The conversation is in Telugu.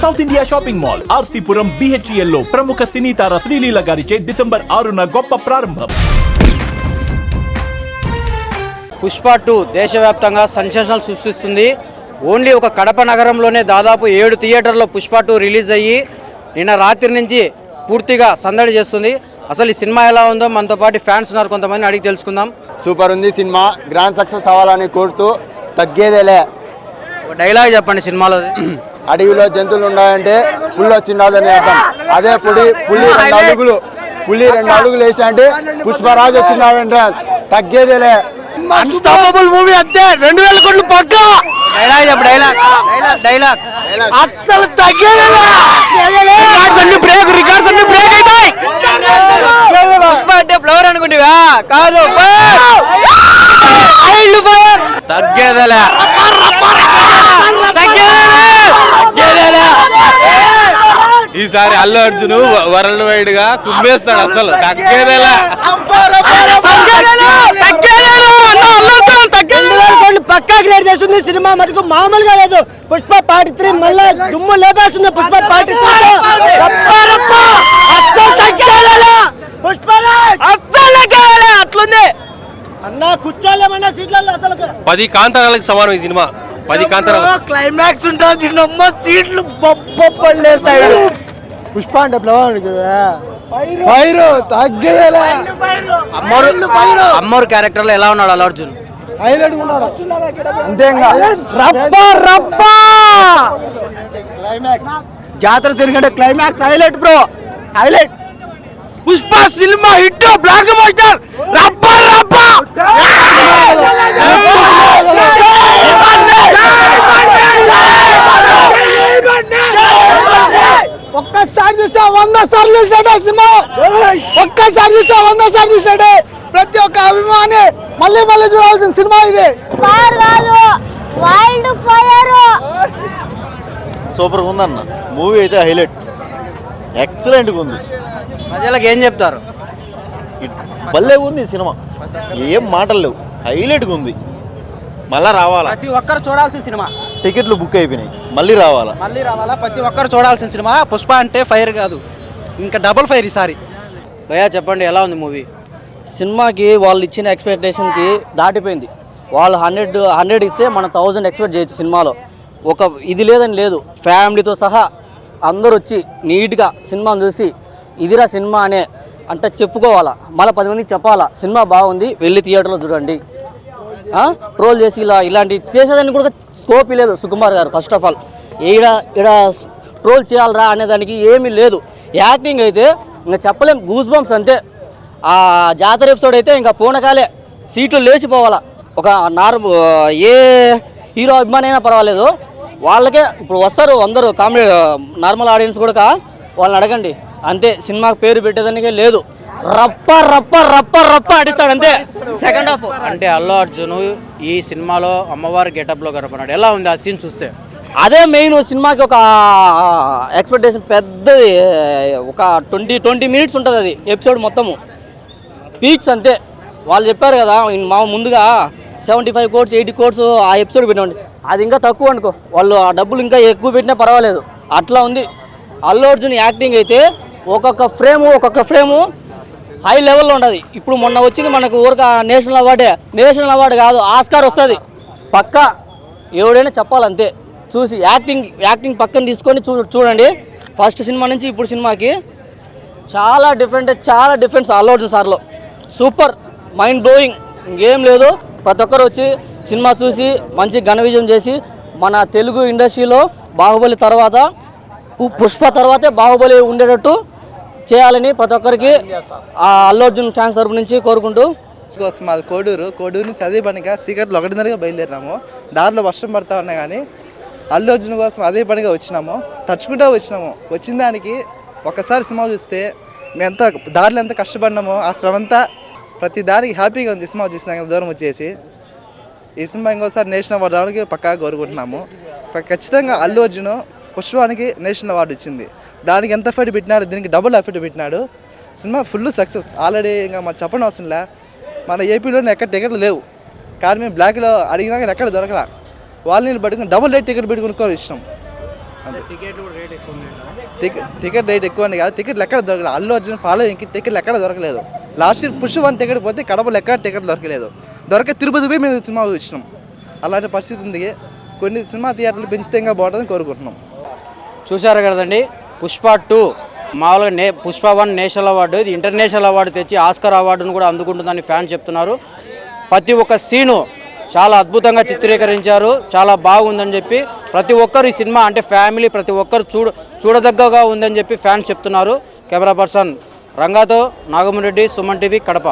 South India shopping mall RC Puram BHEL లో ప్రముఖ సినీ తార శ్రీలీల గారిచే డిసెంబర్ 6న గొప్ప ప్రారంభం. పుష్ప 2 దేశవ్యాప్తంగా సెన్సేషనల్ సృష్టిస్తుంది. ఓన్లీ ఒక కడప నగరంలోనే దాదాపు 7 థియేటర్లో పుష్ప 2 రిలీజ్ అయ్యి నిన్న రాత్రి నుంచి పూర్తిగా సందడి చేస్తుంది. అసలు ఈ సినిమా ఎలా ఉందో మనతో పాటు ఫ్యాన్స్ ఉన్నారు, కొంతమంది అడిగి తెలుసుకుందాం. సూపర్ ఉంది సినిమా, గ్రాండ్ సక్సెస్ అవ్వాలని కోరుతూ తగ్గేదేలే. ఒక డైలాగ్ చెప్పండి సినిమాలో. అడవిలో జంతువులు ఉన్నాయంటే పులి వచ్చిందని అర్థం. అదే పులి 2 అడుగులు వేసా అంటే పుష్పరాజు వచ్చినాడంటే తగ్గేదేలే. అన్స్టాపబుల్ మూవీ అంతే, 2000 కోట్లు పక్కా. డైలాగ్ చెప్పు, డైలాగ్ అస్సలు తగ్గేదేలే. రికార్డ్స్ అన్ని బ్రేక్ అయిపోయి. పుష్ప అంటే ఫ్లవర్ అనుకుంటా కాదు, తగ్గేదేలే. ఈసారి అల్లు అర్జున్ వరల్డ్ వైడ్ గా కుమ్మేస్తాడు, అసలు తగ్గేదేలా. పక్కా గ్రేడ్ చేస్తుంది సినిమా, మటుకు మామూలుగా లేదు. పుష్ప పార్ట్ 3 మళ్ళా దుమ్ము లేపేస్తుంది. పుష్ప పార్ట్ 3 అట్లుంది అన్న, కూర్చోలేమన్నా సీట్లలో. అసలు 10 కాంతారాలకు సమానం ఈ సినిమా. 10 కాంతారాలు క్లైమాక్స్ ఉంటుంది, సీట్లు బొబ్బలే సైడ్. పుష్ప అంటే ఫ్లవర్ తగ్గేదేలే. అమ్మోరు క్యారెక్టర్ లో ఎలా ఉన్నాడు అల్లు అర్జున్? జాతర జరిగిన climax highlight bro, highlight. Pushpa cinema hit, block buster. ఒక్కసారి చూస్తే 100 సార్లు చూసాడే సినిమా. ఒక్కసారి చూస్తే 100 సార్లు చూసాడే. ప్రతి ఒక్క అభిమాని మళ్ళీ చూడాల్సిన సినిమా ఇది. సూపర్ గా ఉందన్న మూవీ అయితే, హైలైట్, ఎక్సలెంట్గా ఉంది. ప్రజలకు ఏం చెప్తారు? భలే ఉంది సినిమా, ఏం మాటలు లేవు, హైలైట్గా ఉంది. మళ్ళా రావాలా, ప్రతి ఒక్కరు చూడాల్సిన సినిమా. టికెట్లు బుక్ అయిపోయినాయి, మళ్ళీ రావాలా. ప్రతి ఒక్కరు చూడాల్సిన సినిమా. పుష్ప అంటే ఫైర్ కాదు, ఇంకా డబుల్ ఫైర్ ఈసారి. భయ్యా చెప్పండి, ఎలా ఉంది మూవీ? సినిమాకి వాళ్ళు ఇచ్చిన ఎక్స్పెక్టేషన్కి దాటిపోయింది. వాళ్ళు 100 ఇస్తే మనం 1000 ఎక్స్పెక్ట్ చేయొచ్చు సినిమాలో. ఒక ఇది లేదని లేదు, ఫ్యామిలీతో సహా అందరూ వచ్చి నీట్గా సినిమాను చూసి ఇదిరా సినిమా అనే అంటే చెప్పుకోవాలా, మళ్ళీ 10 మందికి చెప్పాలా సినిమా బాగుంది, వెళ్ళి థియేటర్లో చూడండి. ట్రోల్ చేసి ఇలాంటి చేసేదానికి కూడా స్కోప్ లేదు సుకుమార్ గారు. ఫస్ట్ ఆఫ్ ఆల్ ఈడ ట్రోల్ చేయాలరా అనేదానికి ఏమీ లేదు. యాక్టింగ్ అయితే ఇంకా చెప్పలేం, గూస్ బంప్స్ అంతే. ఆ జాతర ఎపిసోడ్ అయితే ఇంకా పూనకాలే, సీట్లు లేచిపోవాలా. ఒక ఏ హీరో అభిమాని అయినా పర్వాలేదు, వాళ్ళకే ఇప్పుడు వస్తారు అందరూ. కామెడీ నార్మల్ ఆడియన్స్ కూడా వాళ్ళని అడగండి అంతే. సినిమాకి పేరు పెట్టేదానికే లేదు, రప్ప రప్ప రప్ప రప్ప అడిచాడు అంతే. సెకండ్ హాఫ్ అంటే అల్లు అర్జున్ ఈ సినిమాలో అమ్మవారి గెటప్లో కనపడినాడు. ఎలా ఉంది ఆ సీన్ చూస్తే? అదే మెయిన్ సినిమాకి ఒక ఎక్స్పెక్టేషన్ పెద్దది. ఒక 20 మినిట్స్ ఉంటుంది అది ఎపిసోడ్ మొత్తము, పీక్స్ అంతే. వాళ్ళు చెప్పారు కదా మా ముందుగా 75 crores 80 crores ఆ ఎపిసోడ్ పెట్టండి, అది ఇంకా తక్కువ అనుకో. వాళ్ళు ఆ డబ్బులు ఇంకా ఎక్కువ పెట్టినా పర్వాలేదు, అట్లా ఉంది. అల్లు అర్జున్ యాక్టింగ్ అయితే ఒక్కొక్క ఫ్రేము హై లెవెల్లో ఉంటుంది. ఇప్పుడు మొన్న వచ్చింది మనకు ఊరిక నేషనల్ అవార్డు కాదు, ఆస్కార్ వస్తుంది పక్కా. ఎవడైనా చెప్పాలంతే చూసి. యాక్టింగ్ పక్కన తీసుకొని చూడండి. ఫస్ట్ సినిమా నుంచి ఇప్పుడు సినిమాకి చాలా డిఫరెన్స్ అల్లు అర్జున్ సార్లో. సూపర్, మైండ్ బ్లోయింగ్, ఇంకేం లేదు. ప్రతి ఒక్కరు వచ్చి సినిమా చూసి మంచి ఘన విజయం చేసి మన తెలుగు ఇండస్ట్రీలో బాహుబలి తర్వాత, పుష్ప తర్వాతే బాహుబలి ఉండేటట్టు చేయాలని ప్రతి ఒక్కరికి అల్లు అర్జున్ ఫ్యాన్స్ తరపు నుంచి కోరుకుంటూ. మాది కోడూరు నుంచి అదే పనిగా సీకర్లు 1:30గా బయలుదేరినాము. దారిలో వర్షం పడతా ఉన్నా కానీ అల్లు అర్జున్ కోసం అదే పనిగా వచ్చినాము, తడుచుకుంటూ వచ్చినాము. వచ్చిన దానికి ఒకసారి సినిమా చూస్తే మేము ఎంత దారిలో ఎంత కష్టపడినామో ఆ శ్రమంతా ప్రతి దానికి హ్యాపీగా ఉంది. సినిమా చూసినా దూరం వచ్చేసి ఈ సినిమా ఇంకోసారి నేషనల్ అవార్డు రావడానికి పక్కాగా కోరుకుంటున్నాము. ఖచ్చితంగా అల్లు అర్జున్ పుష్పానికి నేషనల్ అవార్డు వచ్చింది. దానికి ఎంత ఎఫర్ట్ పెట్టినాడు, దీనికి డబుల్ ఎఫర్ట్ పెట్టినాడు. Cinema full success. ఆల్రెడీ ఇంకా మాకు చెప్పడం అవసరంలే, మన ఏపీలోనే ఎక్కడ టికెట్లు లేవు. కానీ మేము బ్లాక్లో అడిగినా కానీ ఎక్కడ దొరకలా. వాళ్ళని పట్టుకుని డబుల్ రేట్ టికెట్ పెట్టుకుని ఇష్టం. టికెట్ రేట్ ఎక్కువ అని కాదు, టికెట్లు ఎక్కడ దొరకలేదు. అల్లు అర్జున్ ఫాలోయింగ్కి టికెట్లు ఎక్కడ దొరకలేదు. లాస్ట్ ఇయర్ పుష్ 1 టికెట్ పోతే కడపలో ఎక్కడ టికెట్ దొరకలేదు. తిరుపతి పోయి మేము సినిమా వచ్చినాం. అలాంటి పరిస్థితి ఉంది. కొన్ని సినిమా థియేటర్లు పెంచితే ఇంకా బాగుంటుందని కోరుకుంటున్నాం. చూశారు కదండి, పుష్ప 2 మామూలుగా పుష్ప 1 నేషనల్ అవార్డు, ఇది ఇంటర్నేషనల్ అవార్డు తెచ్చి ఆస్కార్ అవార్డును కూడా అందుకుంటుందని ఫ్యాన్స్ చెప్తున్నారు. ప్రతి ఒక్క సీను చాలా అద్భుతంగా చిత్రీకరించారు, చాలా బాగుందని చెప్పి ప్రతి ఒక్కరు ఈ సినిమా అంటే ఫ్యామిలీ ప్రతి ఒక్కరు చూడదగ్గగా ఉందని చెప్పి ఫ్యాన్స్ చెప్తున్నారు. కెమెరా పర్సన్ రంగాతో నాగమరెడ్డి, సుమన్ టీవీ, కడప.